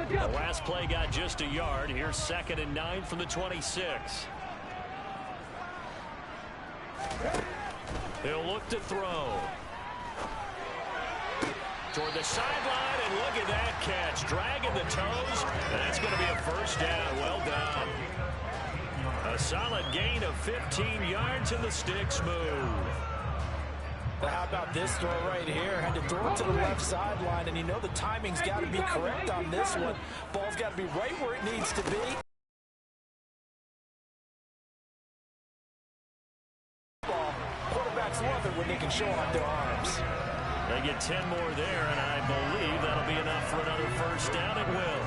The last play got just a yard. Here's 2nd and 9 from the 26. He'll look to throw. Toward the sideline, and look at that catch. Dragging the toes. That's going to be a first down. Well done. A solid gain of 15 yards, and the sticks move. How about this throw right here? Had to throw it to the left sideline, and you know the timing's got to be correct on this one. Ball's got to be right where it needs to be. Quarterbacks love it when they can show off their arms. They get 10 more there, and I believe that'll be enough for another first down. It will.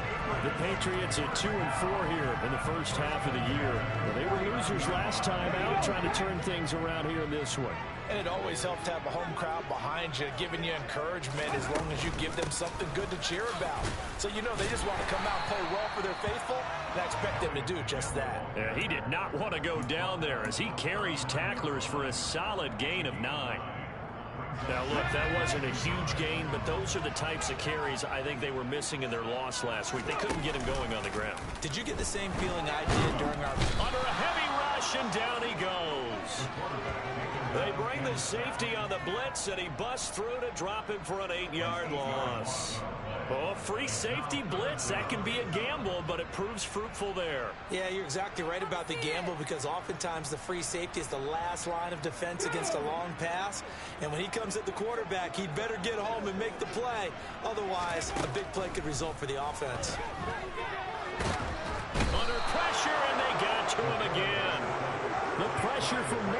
The Patriots at 2-4 here in the first half of the year. Well, they were losers last time out, trying to turn things around here in this one. And it always helps to have a home crowd behind you, giving you encouragement as long as you give them something good to cheer about. So you know they just want to come out and play well for their faithful, and I expect them to do just that. Yeah, he did not want to go down there as he carries tacklers for a solid gain of 9. Now, look, that wasn't a huge gain, but those are the types of carries I think they were missing in their loss last week. They couldn't get him going on the ground. Did you get the same feeling I did during our... Under a heavy rush, and down he goes. They bring the safety on the blitz, and he busts through to drop him for an 8-yard loss. Oh, free safety blitz, that can be a gamble, but it proves fruitful there. Yeah, you're exactly right about the gamble, because oftentimes the free safety is the last line of defense against a long pass. And when he comes at the quarterback, he'd better get home and make the play. Otherwise, a big play could result for the offense. Under pressure, and they got to him again. The pressure from...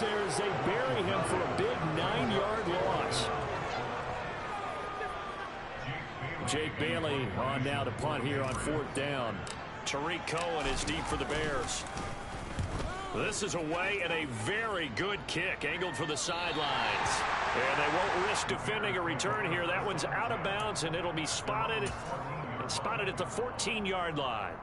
there as they bury him for a big 9-yard loss. Jake Bailey on now to punt here on 4th down. Tariq Cohen is deep for the Bears. This is away, and a very good kick angled for the sidelines. And they won't risk defending a return here. That one's out of bounds, and it'll be spotted at the 14-yard line.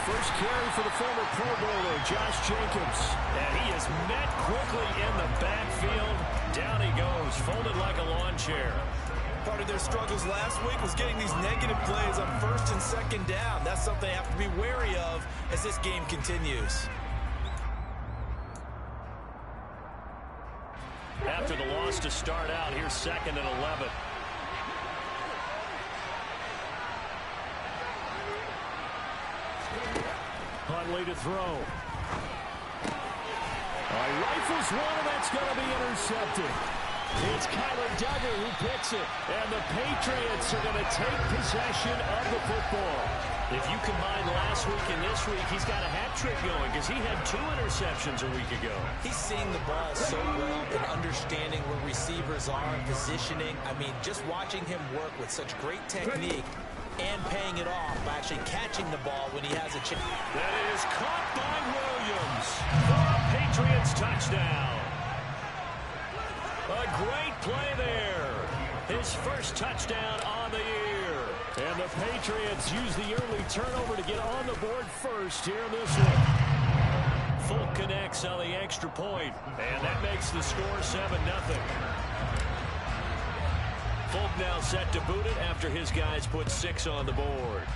First carry for the former Pro Bowler, Josh Jacobs. And he is met quickly in the backfield. Down he goes, folded like a lawn chair. Part of their struggles last week was getting these negative plays on 1st and 2nd down. That's something they have to be wary of as this game continues. After the loss to start out, here's 2nd and 11. Huntley to throw. Rifles one, and that's going to be intercepted. It's Kyler Duggar who picks it, and the Patriots are going to take possession of the football. If you combine last week and this week, he's got a hat trick going because he had 2 interceptions a week ago. He's seeing the ball so well and understanding where receivers are and positioning. I mean, just watching him work with such great technique and paying it off by actually catching the ball when he has a chance. That is caught by Williams for a Patriots touchdown. A great play there. His first touchdown on the year. And the Patriots use the early turnover to get on the board first here in this one. Folk connects on the extra point, and that makes the score 7-0. Folk now set to boot it after his guys put 6 on the board.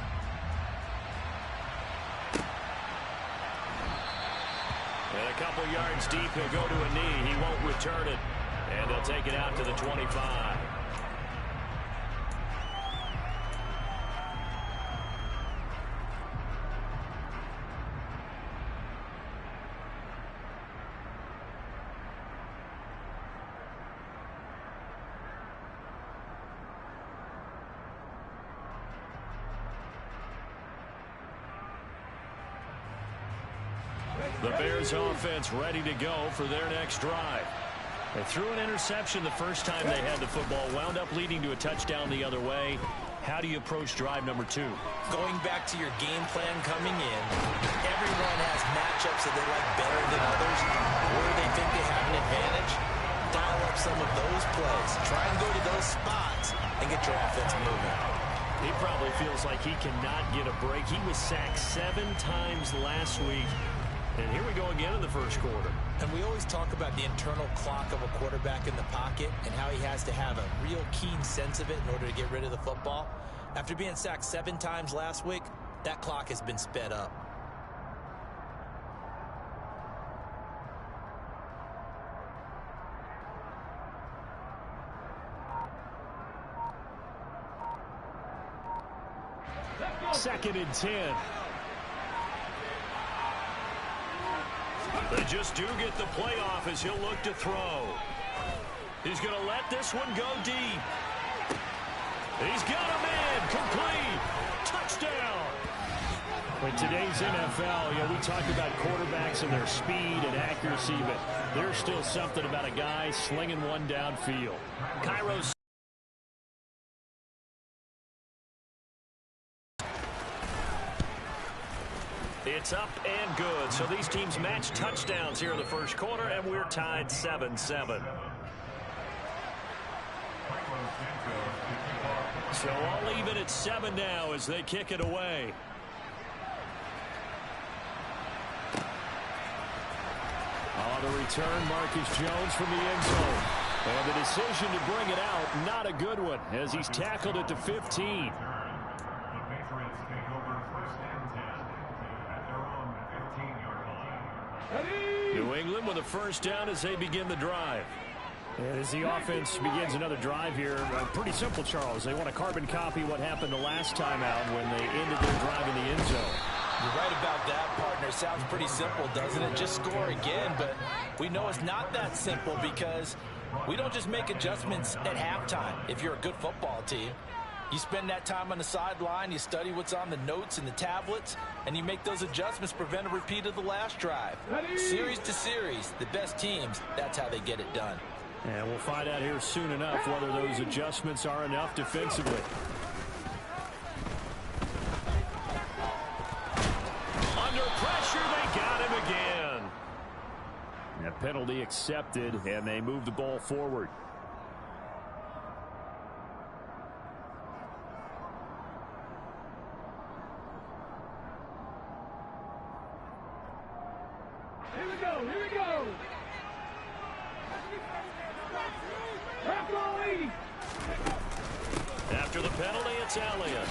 And a couple yards deep, he'll go to a knee. He won't return it. And they'll take it out to the 25. The Bears offense ready to go for their next drive. They threw an interception the first time they had the football, wound up leading to a touchdown the other way. How do you approach drive number 2? Going back to your game plan coming in, everyone has matchups that they like better than others, where they think they have an advantage. Dial up some of those plays. Try and go to those spots and get your offense moving. He probably feels like he cannot get a break. He was sacked 7 times last week. And here we go again in the first quarter. And we always talk about the internal clock of a quarterback in the pocket and how he has to have a real keen sense of it in order to get rid of the football. After being sacked 7 times last week, that clock has been sped up. Second and 10. They just do get the play off as he'll look to throw. He's going to let this one go deep. He's got a man. Complete. Touchdown. In today's NFL, we talk about quarterbacks and their speed and accuracy, but there's still something about a guy slinging one downfield. Cairo's it's up and good. So these teams match touchdowns here in the first quarter, and we're tied 7-7. So all even at 7 now as they kick it away. On the return, Marcus Jones from the end zone. And the decision to bring it out, not a good one, as he's tackled it to 15. New England with a first down as they begin the drive. And as the offense begins another drive here, pretty simple, Charles. They want to carbon copy what happened the last time out when they ended their drive in the end zone. You're right about that, partner. Sounds pretty simple, doesn't it? Just score again, but we know it's not that simple because we don't just make adjustments at halftime if you're a good football team. You spend that time on the sideline, you study what's on the notes and the tablets, and you make those adjustments, prevent a repeat of the last drive. Series to series, the best teams, that's how they get it done. And we'll find out here soon enough whether those adjustments are enough defensively. Under pressure, they got him again. A penalty accepted, and they move the ball forward. After the penalty, it's Elliott.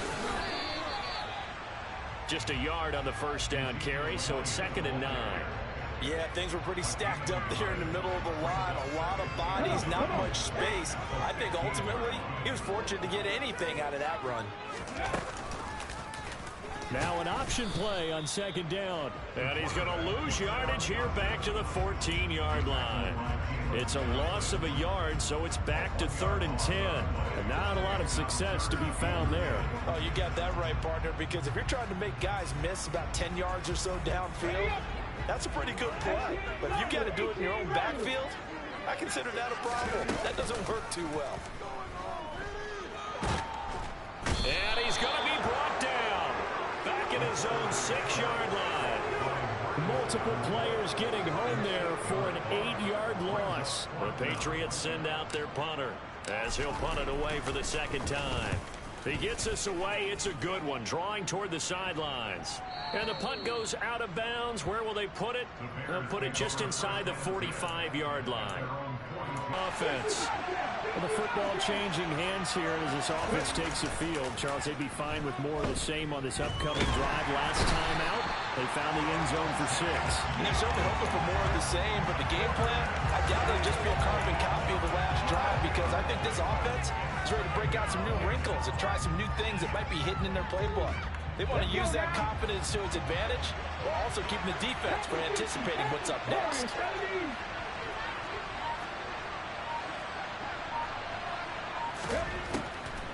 Just a yard on the first down carry, so it's 2nd and 9. Yeah, things were pretty stacked up there in the middle of the line. A lot of bodies, not much space. I think ultimately he was fortunate to get anything out of that run. Now an option play on 2nd down. And he's going to lose yardage here back to the 14-yard line. It's a loss of a yard, so it's back to 3rd and 10. And not a lot of success to be found there. Oh, you got that right, partner, because if you're trying to make guys miss about 10 yards or so downfield, that's a pretty good play. But if you got to do it in your own backfield, I consider that a problem. That doesn't work too well. And he's going to be brought down. Back in his own 6-yard line. Multiple players getting home there for an 8-yard loss. The Patriots send out their punter as he'll punt it away for the 2nd time. He gets us away. It's a good one, drawing toward the sidelines. And the punt goes out of bounds. Where will they put it? They'll put it just inside the 45-yard line. Offense. Well, the football changing hands here as this offense takes the field. Charles, they'd be fine with more of the same on this upcoming drive. Last time out, they found the end zone for 6. And they're certainly hoping for more of the same, but the game plan, I doubt it'll just be a carbon copy of the last drive because I think this offense is ready to break out some new wrinkles and try some new things that might be hidden in their playbook. They want to use that confidence to its advantage while also keeping the defense from anticipating what's up next.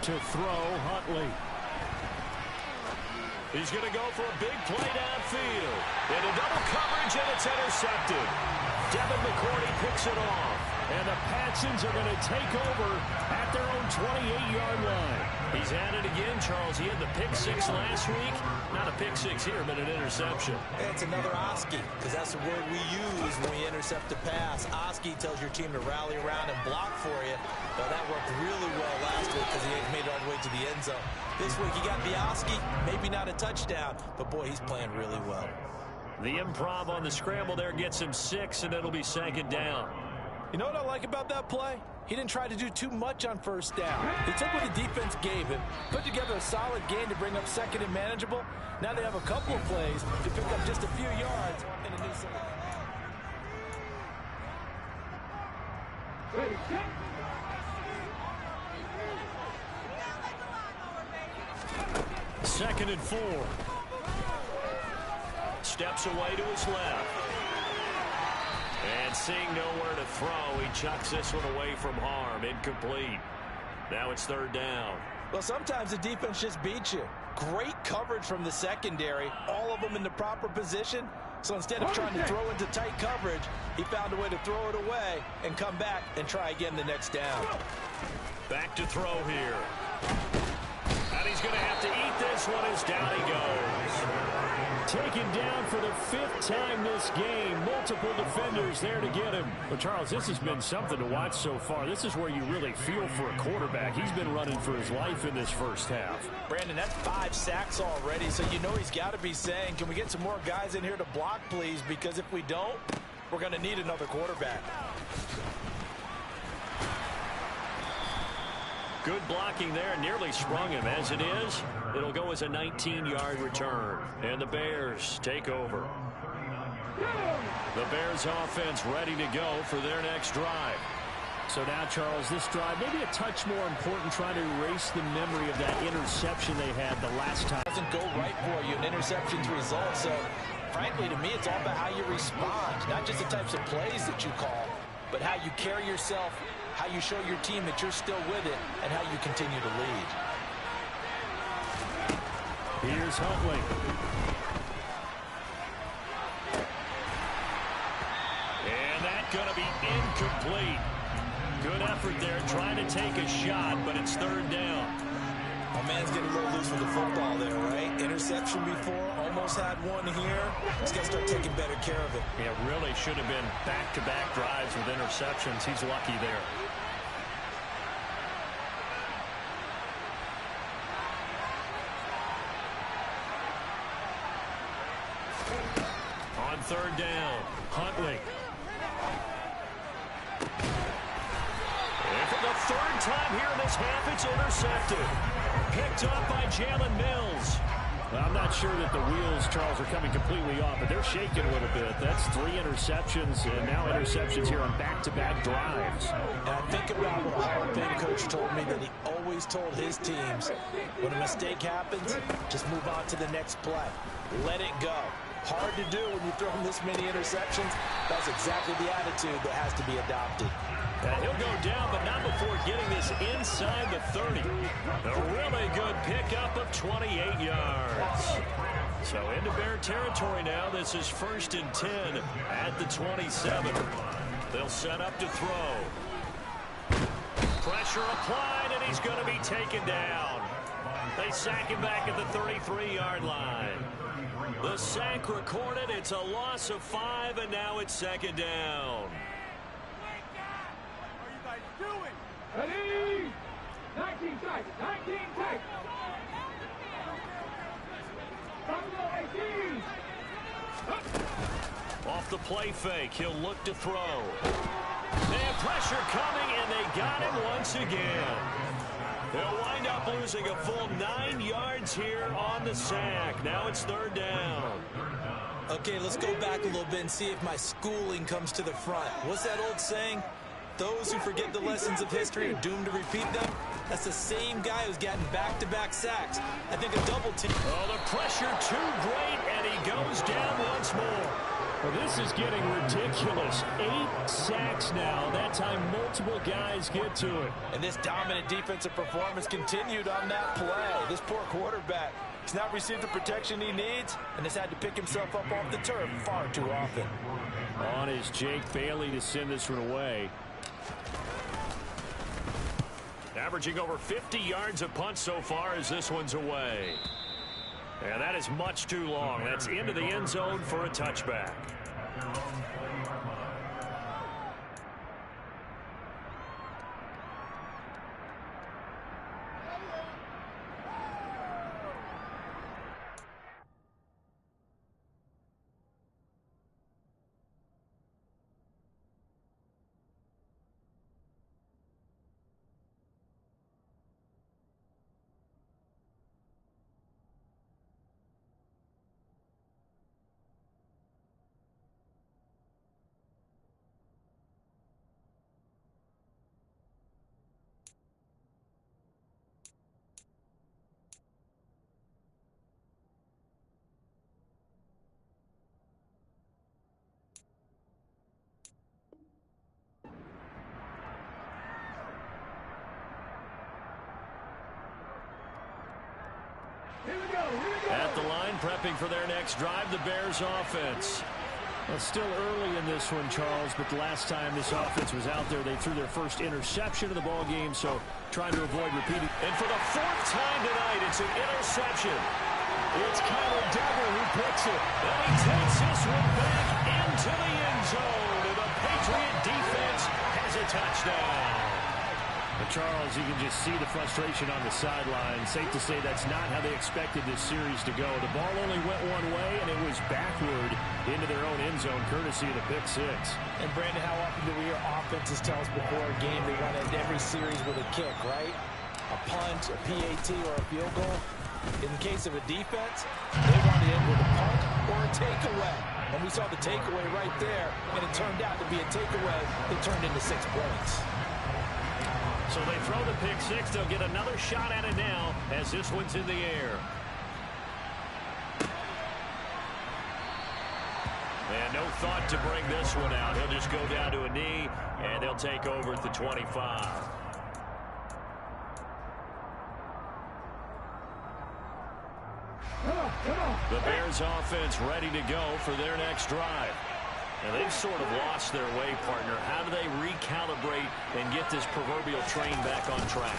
To throw, Huntley. He's going to go for a big play downfield. Into double coverage, and it's intercepted. Devin McCourty picks it off. And the Patsons are going to take over at their own 28-yard line. He's at it again, Charles. He had the pick six last week. Not a pick six here, but an interception. And it's another Oski, because that's the word we use when we intercept a pass. Oski tells your team to rally around and block for you. But that worked really well last week because he made it all the way to the end zone. This week he got the Oski, maybe not a touchdown, but boy, he's playing really well. The improv on the scramble there gets him 6, and it'll be second down. You know what I like about that play? He didn't try to do too much on first down. He took what the defense gave him, put together a solid game to bring up second and manageable. Now they have a couple of plays to pick up just a few yards in a new Second and 4. Steps away to his left. And seeing nowhere to throw, he chucks this one away from harm. Incomplete. Now it's third down. Well, sometimes the defense just beats you. Great coverage from the secondary. All of them in the proper position. So instead of trying to throw into tight coverage, he found a way to throw it away and come back and try again the next down. Back to throw here. And he's going to have to eat this one as down he goes. Taken down for the 5th time this game. Multiple defenders there to get him. But, Charles, this has been something to watch so far. This is where you really feel for a quarterback. He's been running for his life in this first half. Brandon, that's 5 sacks already, so you know he's got to be saying, can we get some more guys in here to block, please? Because if we don't, we're going to need another quarterback. Good blocking there. Nearly sprung him. As it is, it'll go as a 19-yard return. And the Bears take over. The Bears offense ready to go for their next drive. So now, Charles, this drive maybe a touch more important, trying to erase the memory of that interception they had the last time. It doesn't go right for you. An interception's result. So, frankly, to me, it's all about how you respond. Not just the types of plays that you call, but how you carry yourself, how you show your team that you're still with it, and how you continue to lead. Here's Huntley. And that's going to be incomplete. Good effort there, trying to take a shot, but it's third down. My man's getting a little loose with the football there, right? Interception before, almost had one here. He's got to start taking better care of it. Yeah, really should have been back-to-back drives with interceptions. He's lucky there. On third down, Huntley. And for the third time here in this half, it's intercepted. Picked up by Jalen Mills. Well, I'm not sure that the wheels, Charles, are coming completely off, but they're shaking a little bit. That's 3 interceptions, and now interceptions here on back-to-back drives. And I think about what a Hall of Fame coach told me, that he always told his teams, when a mistake happens, just move on to the next play. Let it go. Hard to do when you throw this many interceptions. That's exactly the attitude that has to be adopted. And he'll go down, but not before getting this inside the 30. A really good pickup of 28 yards. So into Bear territory now. This is 1st and 10 at the 27. They'll set up to throw. Pressure applied, and he's going to be taken down. They sack him back at the 33-yard line. The sack recorded. It's a loss of 5, and now it's second down. Ready? 19 tight, 19 tight. Off the play fake, he'll look to throw. And pressure coming, and they got him once again. They'll wind up losing a full 9 yards here on the sack. Now it's third down. Okay, let's go back a little bit and see if my schooling comes to the front. What's that old saying? Those who forget the lessons of history are doomed to repeat them. That's the same guy who's gotten back-to-back sacks. I think a double team. Oh, the pressure too great, and he goes down once more. Well, this is getting ridiculous. 8 sacks now. That time multiple guys get to it. And this dominant defensive performance continued on that play. This poor quarterback He's not received the protection he needs and has had to pick himself up off the turf far too often. On is Jake Bailey to send this one away. Averaging over 50 yards a punt so far as this one's away. And that is much too long. That's into the end zone for a touchback. At the line, prepping for their next drive, the Bears offense. Well, still early in this one, Charles, but the last time this offense was out there, they threw their first interception of the ball game, so trying to avoid repeating. And for the fourth time tonight, it's an interception. It's Kyler Duggar who picks it. And he takes this one back into the end zone. And the Patriot defense has a touchdown. But Charles, you can just see the frustration on the sideline. Safe to say that's not how they expected this series to go. The ball only went one way, and it was backward into their own end zone, courtesy of the pick six. And, Brandon, how often do we hear offenses tell us before a game they want to end every series with a kick, right? A punt, a PAT, or a field goal. In the case of a defense, they want to end with a punt or a takeaway. And we saw the takeaway right there, and it turned out to be a takeaway that turned into 6 points. So they throw the pick six. They'll get another shot at it now as this one's in the air. And no thought to bring this one out. He'll just go down to a knee, and they'll take over at the 25. The Bears offense ready to go for their next drive. And they've sort of lost their way, partner. How do they recalibrate and get this proverbial train back on track?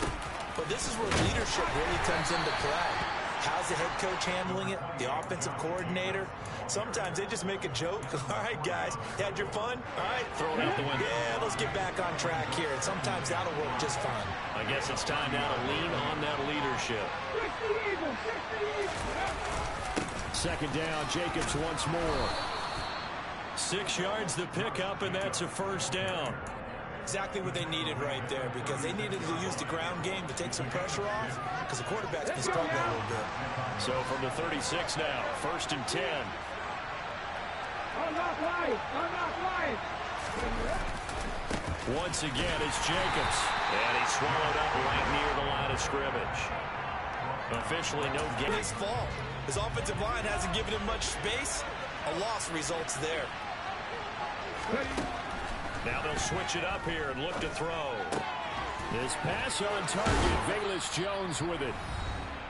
But this is where leadership really comes into play. How's the head coach handling it? The offensive coordinator? Sometimes they just make a joke. All right, guys, had your fun? All right. Throw it out the window. Yeah, let's get back on track here. And sometimes that'll work just fine. I guess it's time now to lean on that leadership. Second down, Jacobs once more. 6 yards the pickup, and that's a first down. Exactly what they needed right there, because they needed to use the ground game to take some pressure off, because the quarterback's been struggling a little bit. So from the 36 now, 1st and 10. Once again, it's Jacobs, and he's swallowed up right near the line of scrimmage. Officially no game. His fault. His offensive line hasn't given him much space. A loss results there. Now they'll switch it up here and look to throw. This pass on target, Velus Jones with it.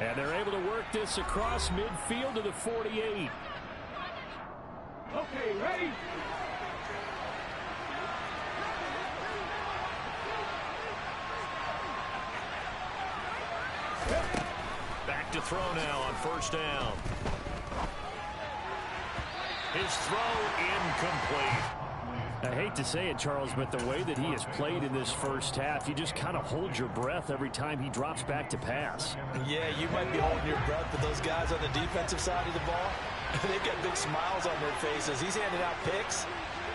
And they're able to work this across midfield to the 48. Okay, ready? Back to throw now on 1st down. His throw incomplete. I hate to say it, Charles, but the way that he has played in this first half, you just kind of hold your breath every time he drops back to pass. Yeah, you might be holding your breath, but those guys on the defensive side of the ball, they've got big smiles on their faces. He's handing out picks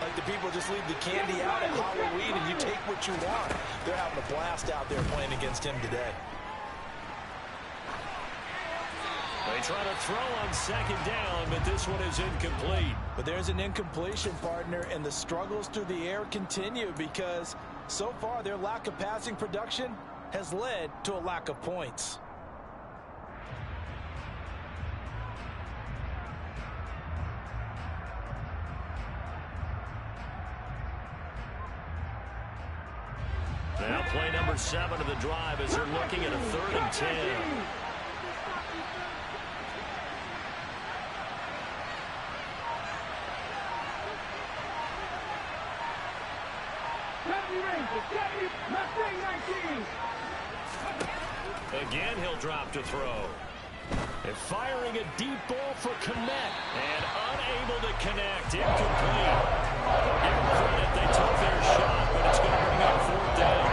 like the people just leave the candy out at Halloween and you take what you want. They're having a blast out there playing against him today. They try to throw on 2nd down, but this one is incomplete. But there's an incompletion, partner, and the struggles through the air continue because so far their lack of passing production has led to a lack of points. Now play number 7 of the drive as they're looking at a 3rd and 10. Again, he'll drop to throw. And firing a deep ball for Kmet. And unable to connect. Incomplete. Give them credit. They took their shot, but it's going to bring up fourth down.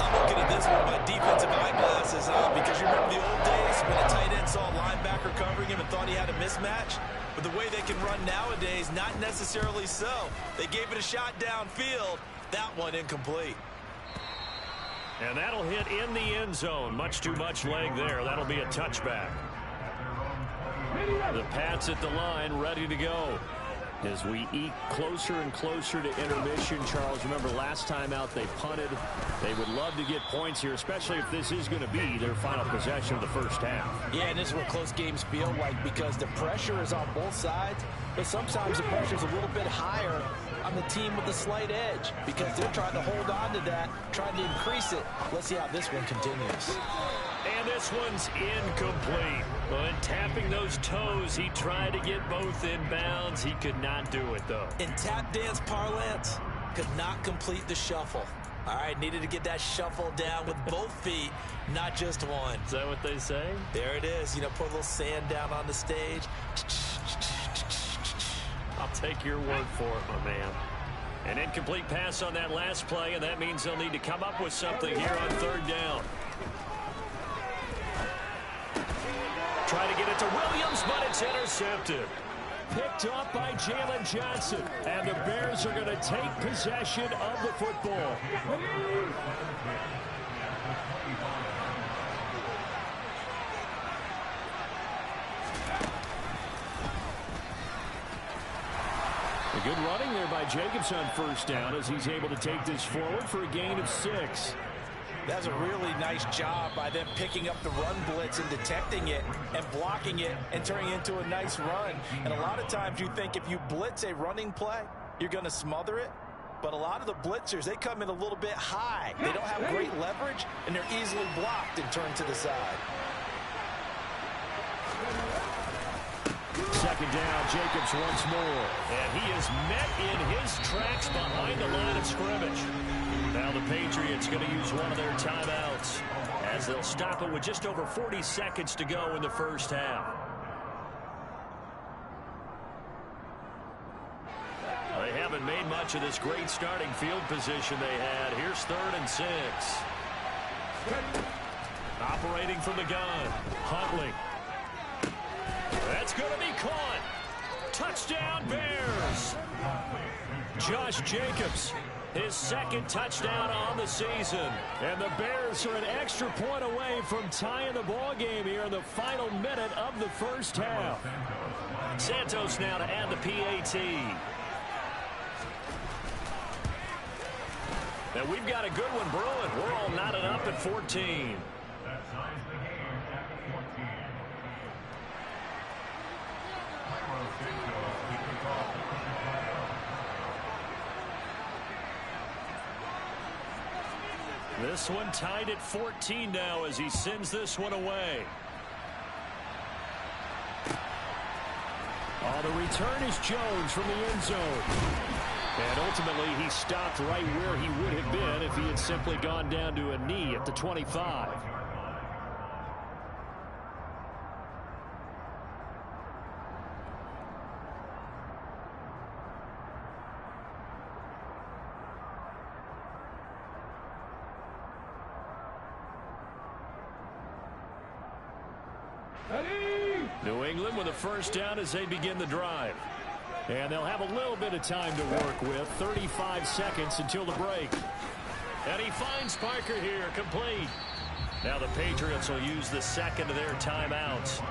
I'm looking at this with my defensive eyeglasses on because you remember the old days when a tight end saw a linebacker covering him and thought he had a mismatch? But the way they can run nowadays, not necessarily so. They gave it a shot downfield. That one incomplete. And that'll hit in the end zone. Much too much leg there. That'll be a touchback. The Pats at the line, ready to go. As we eke closer and closer to intermission, Charles, remember last time out they punted. They would love to get points here, especially if this is going to be their final possession of the first half. Yeah, and this is what close games feel like because the pressure is on both sides, but sometimes the pressure is a little bit higher on the team with the slight edge because they're trying to hold on to that, trying to increase it. Let's see how this one continues. And this one's incomplete. But tapping those toes, he tried to get both in bounds. He could not do it, though. In tap dance parlance, could not complete the shuffle. All right, needed to get that shuffle down with both feet, not just one. Is that what they say? There it is. You know, put a little sand down on the stage. I'll take your word for it, my man. An incomplete pass on that last play, and that means they'll need to come up with something here on third down. Try to get it to Williams, but it's intercepted. Picked off by Jalen Johnson. And the Bears are going to take possession of the football. A good running there by Jacobs on first down as he's able to take this forward for a gain of 6. That's a really nice job by them picking up the run blitz and detecting it and blocking it and turning it into a nice run. And a lot of times you think if you blitz a running play, you're going to smother it. But a lot of the blitzers, they come in a little bit high. They don't have great leverage, and they're easily blocked and turned to the side. Second down, Jacobs once more. And he is met in his tracks behind the line of scrimmage. Now the Patriots going to use one of their timeouts as they'll stop it with just over 40 seconds to go in the first half. They haven't made much of this great starting field position they had. Here's 3rd and 6. Operating from the gun. Huntley. That's going to be caught. Touchdown, Bears. Josh Jacobs, his second touchdown on the season. And the Bears are an extra point away from tying the ball game here in the final minute of the first half. Santos now to add the PAT. And we've got a good one brewing. We're all knotted up at 14. This one tied at 14 now as he sends this one away. The return is Jones from the end zone. And ultimately he stopped right where he would have been if he had simply gone down to a knee at the 25. New England with a first down as they begin the drive. And they'll have a little bit of time to work with. 35 seconds until the break. And he finds Parker here, complete. Now the Patriots will use the second of their timeouts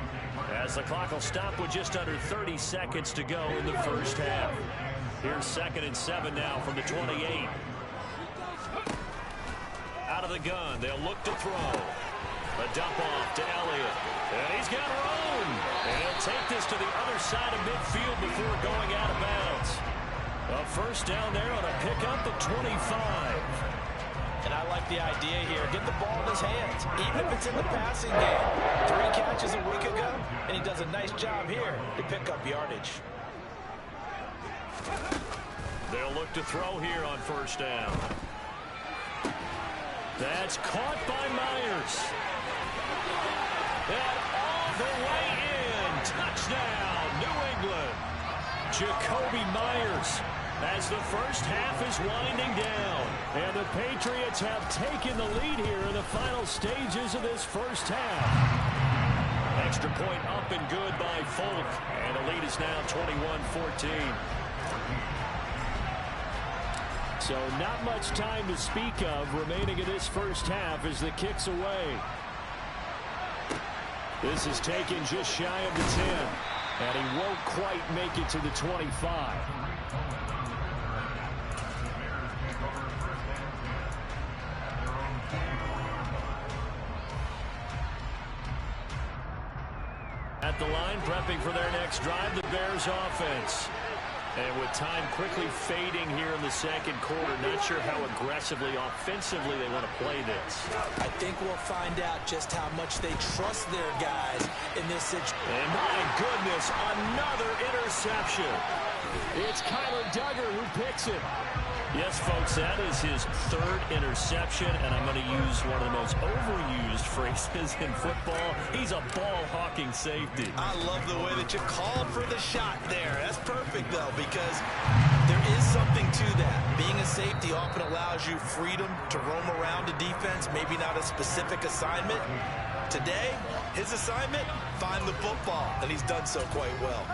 as the clock will stop with just under 30 seconds to go in the first half. Here's 2nd and 7 now from the 28. Out of the gun, they'll look to throw. A dump off to Elliott. And he's got room. And he'll take this to the other side of midfield before going out of bounds. A first down there on a pickup at 25. And I like the idea here. Get the ball in his hands, even if it's in the passing game. 3 catches a week ago, and he does a nice job here to pick up yardage. They'll look to throw here on first down. That's caught by Myers. And all the way in. Touchdown, New England. Jacoby Myers as the first half is winding down. And the Patriots have taken the lead here in the final stages of this first half. Extra point up and good by Folk. And the lead is now 21-14. So not much time to speak of remaining in this first half as the kick's away. This is taken just shy of the 10. And he won't quite make it to the 25. At the line, prepping for their next drive, the Bears offense. And with time quickly fading here in the second quarter, not sure how aggressively, offensively they want to play this. I think we'll find out just how much they trust their guys in this situation. And my goodness, another interception. It's Kyler Duggar who picks it. Yes, folks, that is his third interception, and I'm going to use one of the most overused phrases in football. He's a ball-hawking safety. I love the way that you called for the shot there. That's perfect, though, because there is something to that. Being a safety often allows you freedom to roam around a defense, maybe not a specific assignment. Today, his assignment, find the football, and he's done so quite well.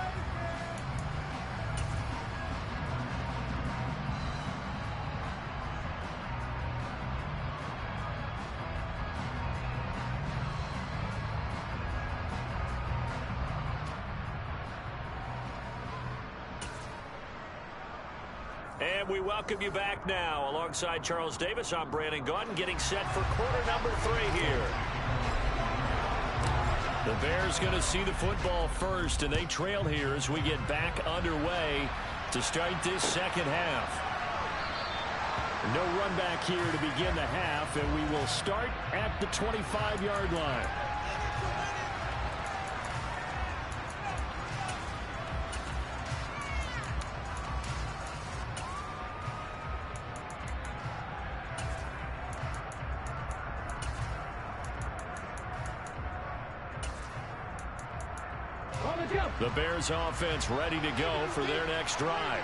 And we welcome you back now. Alongside Charles Davis, I'm Brandon Gaudin, getting set for quarter number 3 here. The Bears going to see the football first, and they trail here as we get back underway to start this second half. No run back here to begin the half, and we will start at the 25-yard line. The Bears offense ready to go for their next drive.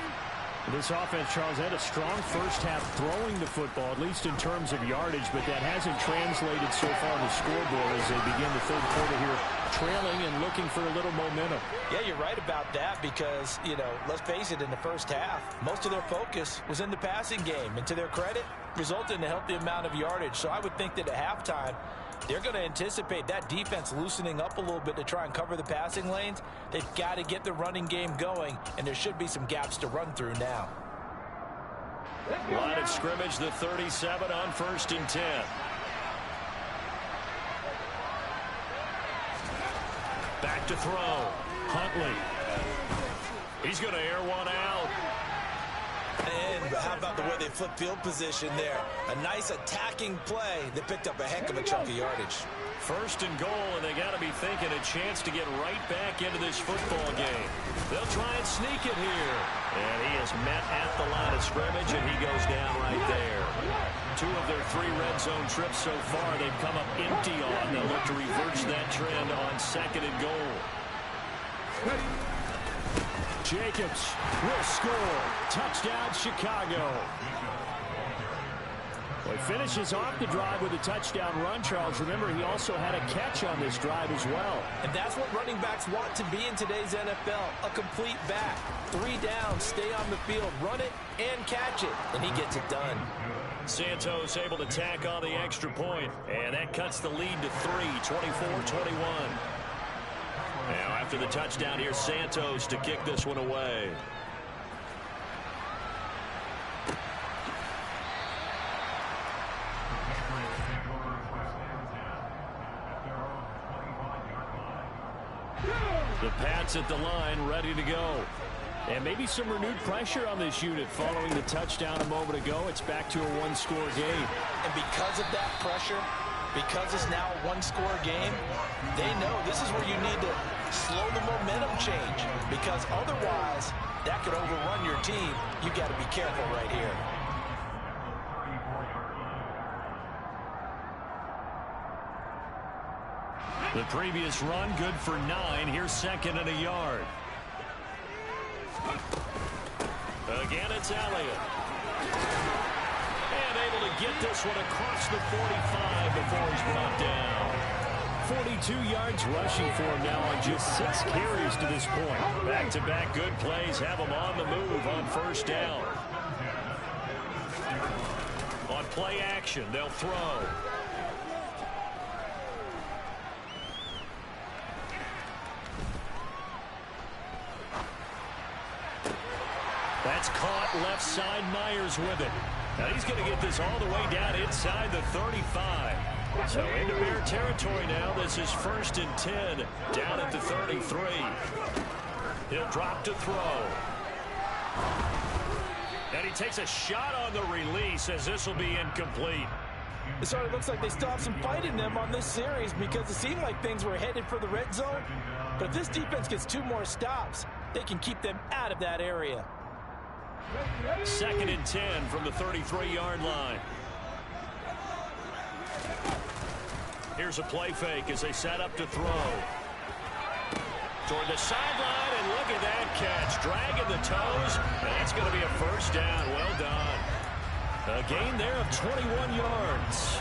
This offense, Charles, had a strong first half throwing the football, at least in terms of yardage, but that hasn't translated so far on the scoreboard as they begin the third quarter here, trailing and looking for a little momentum. Yeah, you're right about that because, you know, let's face it, in the first half, most of their focus was in the passing game, and to their credit, resulted in a healthy amount of yardage. So I would think that at halftime, they're going to anticipate that defense loosening up a little bit to try and cover the passing lanes. They've got to get the running game going, and there should be some gaps to run through now. Line of scrimmage, the 37 on 1st and 10. Back to throw. Huntley. He's going to air one out. And how about the way they flip field position there? A nice attacking play that picked up a heck of a chunk of yardage. 1st and goal, and they got to be thinking a chance to get right back into this football game. They'll try and sneak it here. And he is met at the line of scrimmage, and he goes down right there. 2 of their 3 red zone trips so far, they've come up empty on. They'll look to reverse that trend on 2nd and goal. Jacobs will score. Touchdown, Chicago. Well, he finishes off the drive with a touchdown run, Charles. Remember, he also had a catch on this drive as well. And that's what running backs want to be in today's NFL, a complete back. 3 down, stay on the field, run it, and catch it. And he gets it done. Santos able to tack on the extra point, and that cuts the lead to 3, 24-21. Now, after the touchdown here, Santos to kick this one away. The Pats at the line, ready to go. And maybe some renewed pressure on this unit following the touchdown a moment ago. It's back to a 1-score game. And because of that pressure, because it's now a 1-score game, they know this is where you need to slow the momentum change, because otherwise that could overrun your team. You got to be careful right here. The previous run good for 9. Here's second and a yard. Again, it's Elliott. And able to get this one across the 45 before he's brought down. 42 yards rushing for him now on just 6 carries to this point. Back-to-back good plays have him on the move on first down. On play action, they'll throw. That's caught left side. Myers with it. Now he's going to get this all the way down inside the 35. So into Bear territory now. This is 1st and 10 down at the 33. He'll drop to throw. And he takes a shot on the release as this will be incomplete. It sort of looks like they still have some fight in them on this series because it seemed like things were headed for the red zone. But if this defense gets 2 more stops, they can keep them out of that area. 2nd and 10 from the 33-yard line. Here's a play fake as they set up to throw. Toward the sideline, and look at that catch. Dragging the toes, and that's going to be a first down. Well done. A gain there of 21 yards.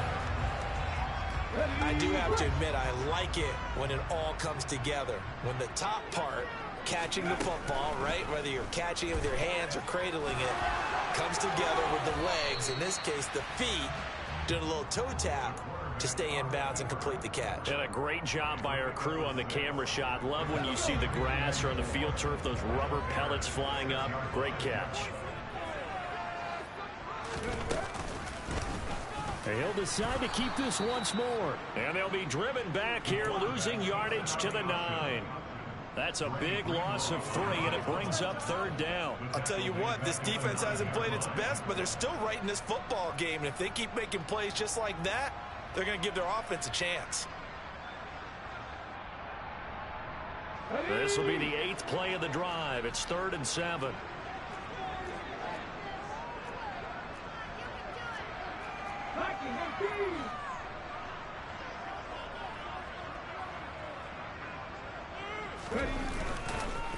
I do have to admit, I like it when it all comes together. When the top part, catching the football, right, whether you're catching it with your hands or cradling it, comes together with the legs, in this case the feet, doing a little toe tap to stay in bounds and complete the catch. And a great job by our crew on the camera shot. Love when you see the grass or on the field turf, those rubber pellets flying up. Great catch. He'll decide to keep this once more. And they'll be driven back here, losing yardage to the 9. That's a big loss of 3, and it brings up 3rd down. I'll tell you what, this defense hasn't played its best, but they're still right in this football game. And if they keep making plays just like that, they're going to give their offense a chance. This will be the 8th play of the drive. It's 3rd and 7.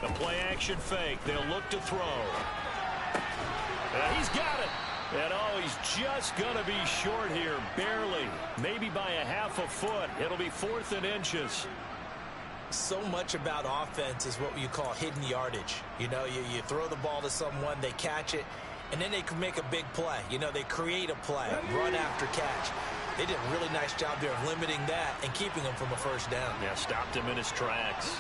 A play action fake. They'll look to throw. And he's got it. And oh, he's just going to be short here. Barely. Maybe by a half a foot. It'll be 4th and inches. So much about offense is what you call hidden yardage. You know, you throw the ball to someone, they catch it, and then they can make a big play. You know, they create a play, run after catch. They did a really nice job there of limiting that and keeping him from a first down. Yeah, stopped him in his tracks.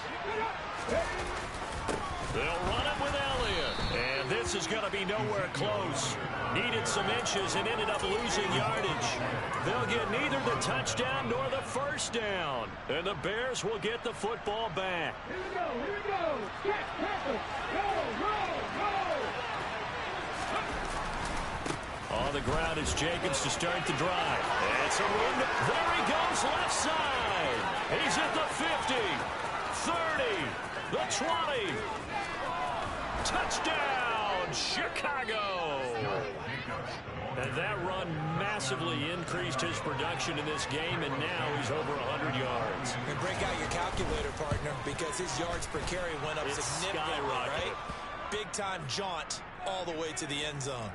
They'll run it with Elliott. And this is going to be nowhere close. Needed some inches and ended up losing yardage. They'll get neither the touchdown nor the first down. And the Bears will get the football back. Here we go, here we go. Get Pepper. Go. On the ground is Jacobs to start the drive. It's a run. There he goes, left side. He's at the 50, 30, the 20. Touchdown, Chicago. And that run massively increased his production in this game, and now he's over 100 yards. And break out your calculator, partner, because his yards per carry went up significantly, right? Big-time jaunt all the way to the end zone.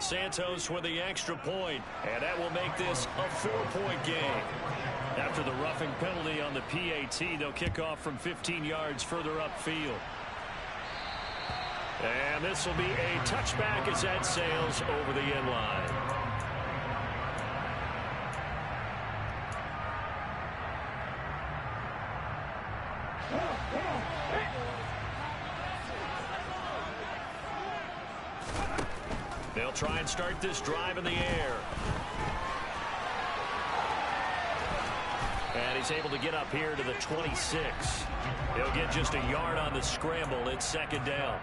Santos with the extra point, and that will make this a 4-point game. After the roughing penalty on the PAT, they'll kick off from 15 yards further upfield. And this will be a touchback as that sails over the end line. They'll try and start this drive in the air. And he's able to get up here to the 26. He'll get just a yard on the scramble. It's 2nd down.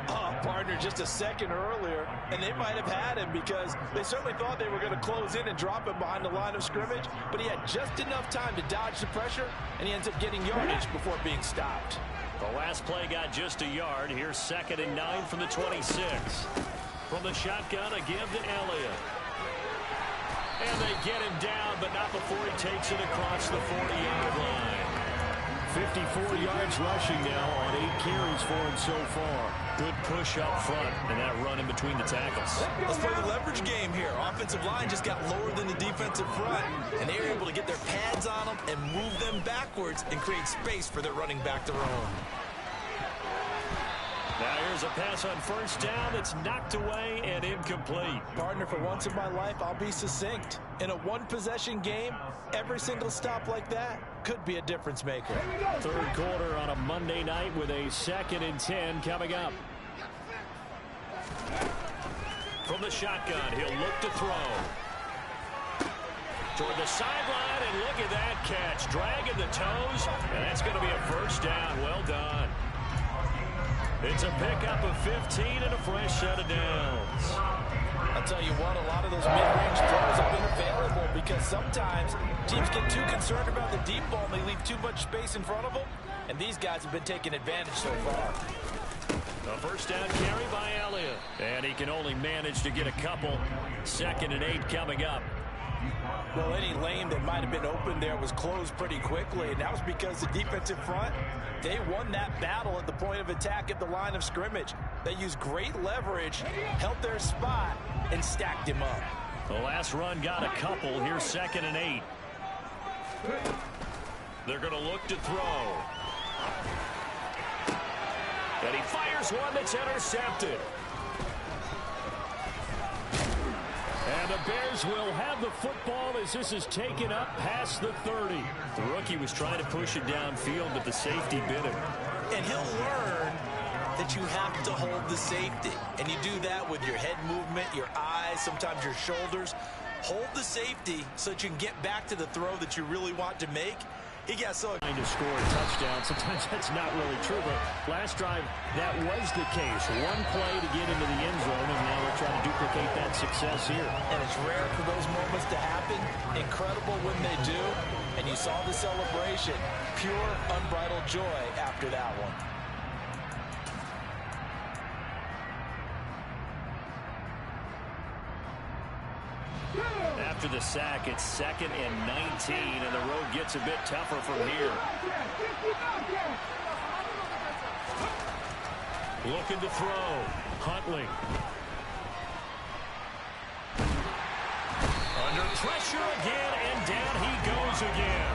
Oh, partner, just a second earlier, and they might have had him because they certainly thought they were going to close in and drop him behind the line of scrimmage, but he had just enough time to dodge the pressure, and he ends up getting yardage before being stopped. The last play got just a yard. Here's 2nd and 9 from the 26. From the shotgun, a give to Elliott. And they get him down, but not before he takes it across the 40-yard line. 54 yards rushing now on 8 carries for him so far. Good push up front and that run in between the tackles. Let's play the leverage game here. Offensive line just got lower than the defensive front, and they were able to get their pads on them and move them backwards and create space for their running back to roam. Now here's a pass on first down that's knocked away and incomplete. Partner, for once in my life, I'll be succinct. In a one-possession game, every single stop like that could be a difference maker. Third quarter on a Monday night with a 2nd and 10 coming up. From the shotgun, he'll look to throw. Toward the sideline, and look at that catch. Dragging the toes, and that's going to be a first down. Well done. It's a pickup of 15 and a fresh set of downs. I'll tell you what, a lot of those mid-range throws have been available because sometimes teams get too concerned about the deep ball and they leave too much space in front of them, and these guys have been taking advantage so far. A first down carry by Elliott, and he can only manage to get a couple. 2nd and 8 coming up. Well, any lane that might have been open there was closed pretty quickly, and that was because the defensive front, they won that battle at the point of attack at the line of scrimmage. They used great leverage, held their spot, and stacked him up. The last run got a couple. Here's 2nd and 8. They're going to look to throw. And he fires one that's intercepted. And the Bears will have the football as this is taken up past the 30. The rookie was trying to push it downfield, but the safety bit him. And he'll learn that you have to hold the safety. And you do that with your head movement, your eyes, sometimes your shoulders. Hold the safety so that you can get back to the throw that you really want to make. He got so trying to score a touchdown. Sometimes that's not really true, but last drive, that was the case. One play to get into the end zone, and now they're trying to duplicate that success here. And it's rare for those moments to happen. Incredible when they do. And you saw the celebration. Pure, unbridled joy after that one. After the sack, it's 2nd and 19, and the road gets a bit tougher from here. Looking to throw. Huntley. Under pressure again, and down he goes again.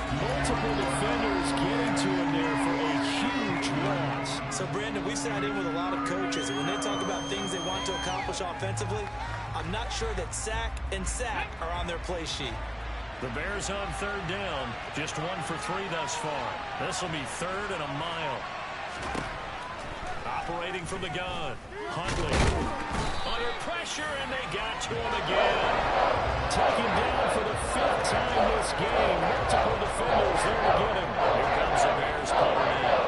Multiple defenders getting to him there for a huge loss. So, Brandon, we sat in with a lot of coaches, and when they talk about things they want to accomplish offensively, I'm not sure that sack and sack are on their play sheet. The Bears on 3rd down. Just 1 for 3 thus far. This will be 3rd and a mile. Operating from the gun. Huntley. Under pressure, and they got to him again. Taken down for the 5th time this game. Multiple defenders there to get him. Here comes the Bears pulling in.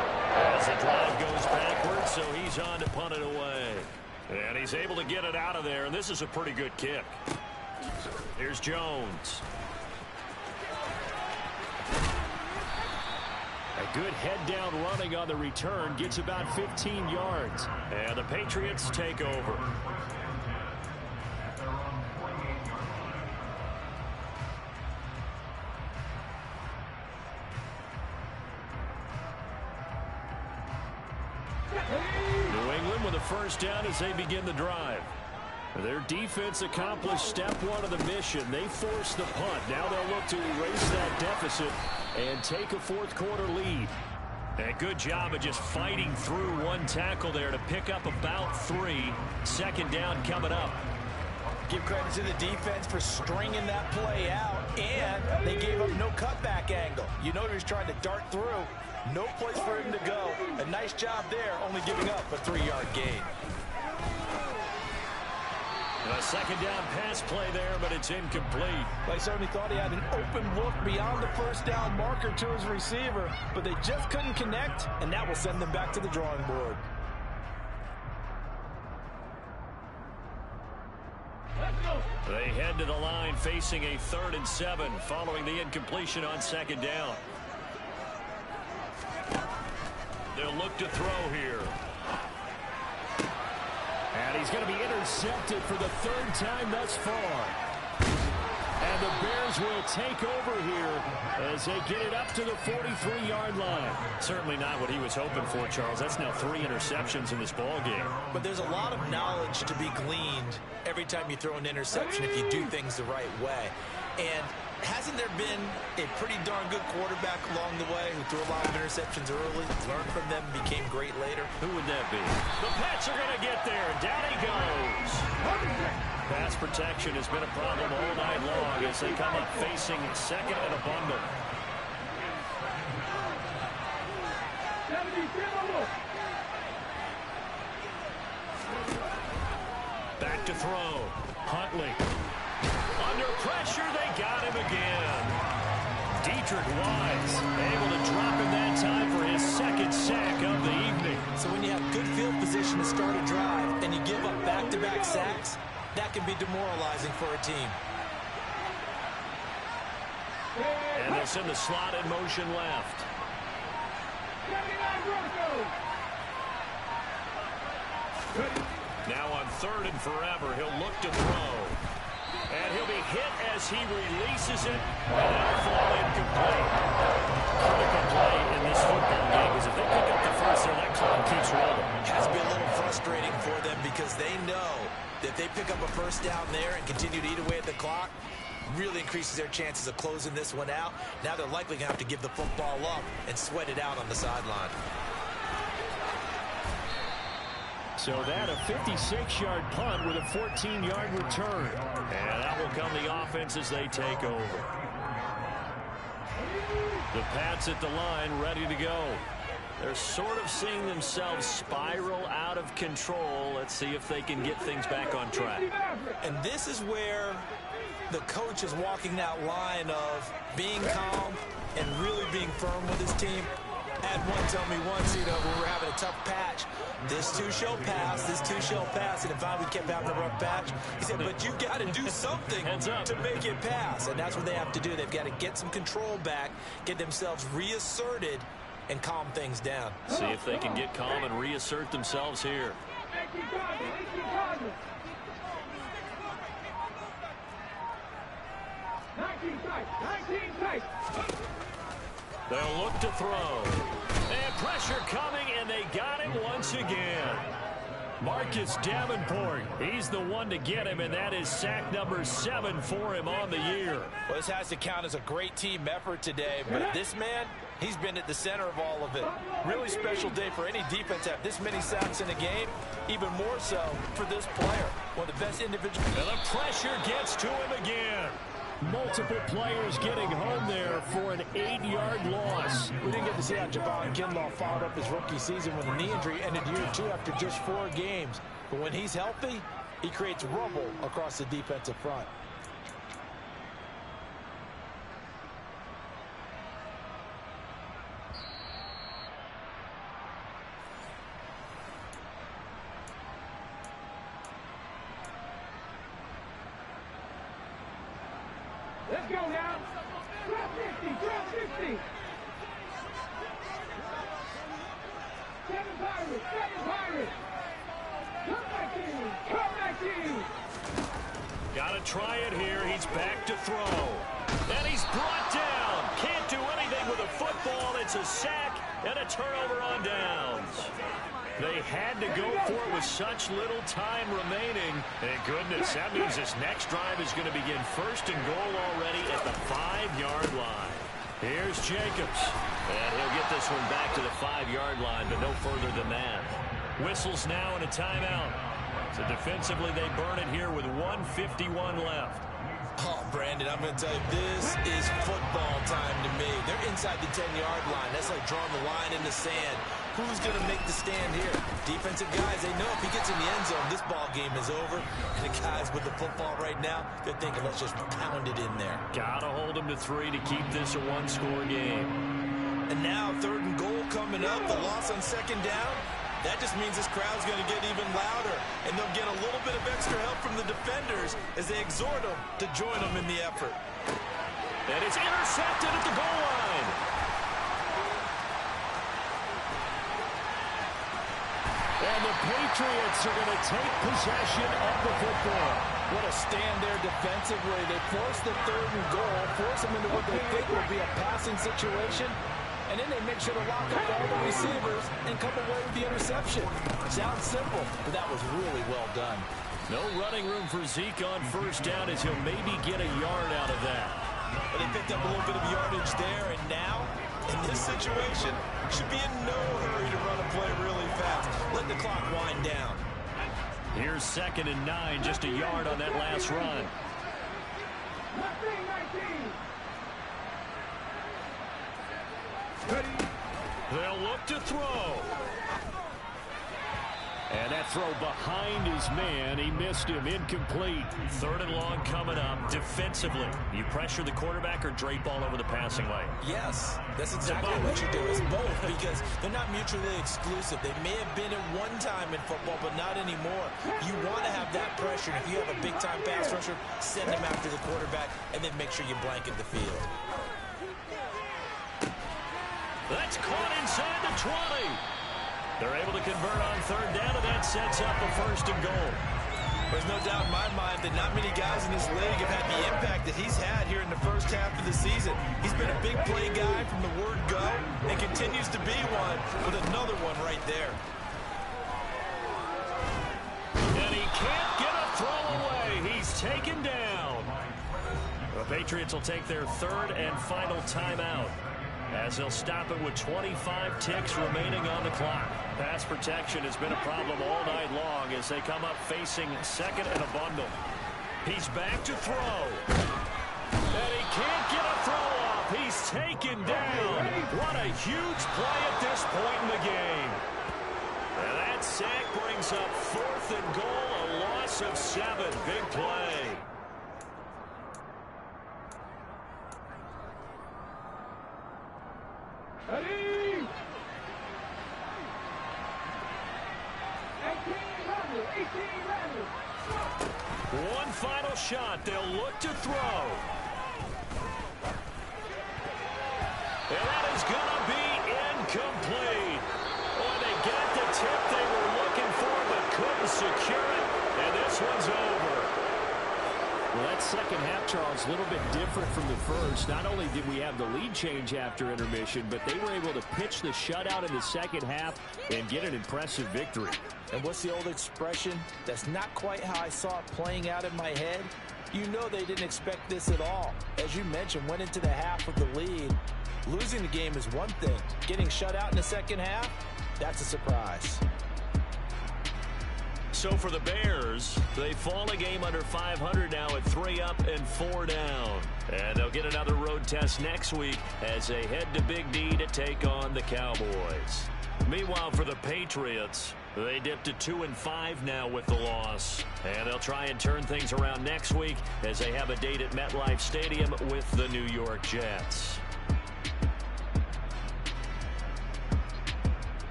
As the drive goes backwards, so he's on to punt it away. And he's able to get it out of there, and this is a pretty good kick. Here's Jones. A good head-down running on the return. Gets about 15 yards. And the Patriots take over. New England with a first down as they begin the drive. Their defense accomplished step 1 of the mission. They forced the punt. Now they'll look to erase that deficit and take a 4th quarter lead. And good job of just fighting through one tackle there to pick up about 3. 2nd down coming up. Give credit to the defense for stringing that play out, and they gave up no cutback angle. You know he was trying to dart through. No place for him to go. A nice job there, only giving up a 3-yard gain. A 2nd down pass play there, but it's incomplete. They certainly thought he had an open look beyond the first down marker to his receiver, but they just couldn't connect, and that will send them back to the drawing board. They head to the line facing a 3rd and 7 following the incompletion on 2nd down. They'll look to throw here. And he's going to be intercepted for the 3rd time thus far. And the Bears will take over here as they get it up to the 43-yard line. Certainly not what he was hoping for, Charles. That's now 3 interceptions in this ball game. But there's a lot of knowledge to be gleaned every time you throw an interception if you do things the right way. And hasn't there been a pretty darn good quarterback along the way who threw a lot of interceptions early, learned from them, and became great later? Who would that be? The Pats are going to get there. Down he goes. Pass protection has been a problem all night long as they come up facing second and a bundle. Back to throw. Huntley. Under pressure, they got him again. Dietrich Wise able to drop him that time for his second sack of the evening. So when you have good field position to start a drive and you give up back-to-back sacks, that can be demoralizing for a team. And they'll send the slot in motion left. Now on 3rd and forever, he'll look to throw. And he'll be hit as he releases it, and that'll fall incomplete. Critical play in this football game is if they pick up the first there, that clock keeps rolling. Has to be a little frustrating for them because they know that if they pick up a first down there and continue to eat away at the clock, really increases their chances of closing this one out. Now they're likely going to have to give the football up and sweat it out on the sideline. So that a 56-yard punt with a 14-yard return. And that will come the offense as they take over. The Pats at the line ready to go. They're sort of seeing themselves spiral out of control. Let's see if they can get things back on track. And this is where the coach is walking that line of being calm and really being firm with his team. Had one tell me once, when we were having a tough patch, this too shall pass, this too shall pass. And if we kept having a rough patch, he said, but you got to do something to make it pass. And that's what they have to do. They've got to get some control back, get themselves reasserted, and calm things down. See if they can get calm and reassert themselves here. They'll look to throw. And pressure coming, and they got him once again. Marcus Davenport, he's the one to get him, and that is sack number 7 for him on the year. Well, this has to count as a great team effort today, but this man, he's been at the center of all of it. Really special day for any defense to have this many sacks in a game, even more so for this player. One of the best individuals. And the pressure gets to him again. Multiple players getting home there for an 8-yard loss. We didn't get to see how Javon Kinlaw followed up his rookie season with a knee injury, ended year 2 after just 4 games. But when he's healthy, he creates rubble across the defensive front. Let's go now. Drop 50, drop 50. 7 Pirates, 7 Pirates. Come back in, come back in. Got to try it here. He's back to throw. And he's brought down. Can't do anything with a football. It's a sack and a turnover on downs. They had to go for it with such little time remaining. And goodness, that means this next drive is going to begin 1st and goal already at the 5-yard line. Here's Jacobs. And he'll get this one back to the 5-yard line, but no further than that. Whistles now and a timeout. So defensively, they burn it here with 1:51 left. Oh, Brandon, I'm going to tell you, this is football time to me. They're inside the 10-yard line. That's like drawing the line in the sand. Who's going to make the stand here? Defensive guys, they know if he gets in the end zone, this ball game is over. And the guys with the football right now, they're thinking, let's just pound it in there. Got to hold him to 3 to keep this a 1-score game. And now 3rd and goal coming up. The loss on 2nd down. That just means this crowd's going to get even louder. And they'll get a little bit of extra help from the defenders as they exhort them to join them in the effort. And it's intercepted at the goal line. And the Patriots are going to take possession of the football. What a stand there defensively. They force the 3rd and goal, force them into what they think will be a passing situation, and then they make sure to lock up all the receivers and come away with the interception. Sounds simple, but that was really well done. No running room for Zeke on 1st down as he'll maybe get a yard out of that. But they picked up a little bit of yardage there, and now, in this situation, should be in no hurry to run a play really fast. Let the clock wind down. Here's 2nd and 9, just a yard on that last run. They'll look to throw. And that throw behind his man. He missed him. Incomplete. 3rd and long coming up. Defensively, you pressure the quarterback or drape all over the passing lane? Yes, that's exactly what you do. It's both because they're not mutually exclusive. They may have been at one time in football, but not anymore. You want to have that pressure. If you have a big-time pass rusher, send him after the quarterback, and then make sure you blanket the field. That's caught inside the 20. They're able to convert on 3rd down, and that sets up a 1st and goal. There's no doubt in my mind that not many guys in this league have had the impact that he's had here in the 1st half of the season. He's been a big play guy from the word go and continues to be one with another one right there. And he can't get a throw away. He's taken down. The Patriots will take their 3rd and final timeout, as they'll stop it with 25 ticks remaining on the clock. Pass protection has been a problem all night long as they come up facing 2nd and a bundle. He's back to throw. And he can't get a throw off. He's taken down. What a huge play at this point in the game. And that sack brings up 4th and goal, a loss of 7. Big play. Ready? 18 runners. One final shot. They'll look to throw. And that is going to be incomplete. Boy, they got the tip they were looking for but couldn't secure it. And this one's over. Well, that 2nd half, Charles, a little bit different from the 1st. Not only did we have the lead change after intermission, but they were able to pitch the shutout in the 2nd half and get an impressive victory. And what's the old expression? That's not quite how I saw it playing out in my head. You know they didn't expect this at all. As you mentioned, went into the half with the lead. Losing the game is one thing. Getting shut out in the 2nd half, that's a surprise. So for the Bears, they fall a game under 500 now at 3 up and 4 down. And they'll get another road test next week as they head to Big D to take on the Cowboys. Meanwhile, for the Patriots, they dipped to 2-5 now with the loss. And they'll try and turn things around next week as they have a date at MetLife Stadium with the New York Jets.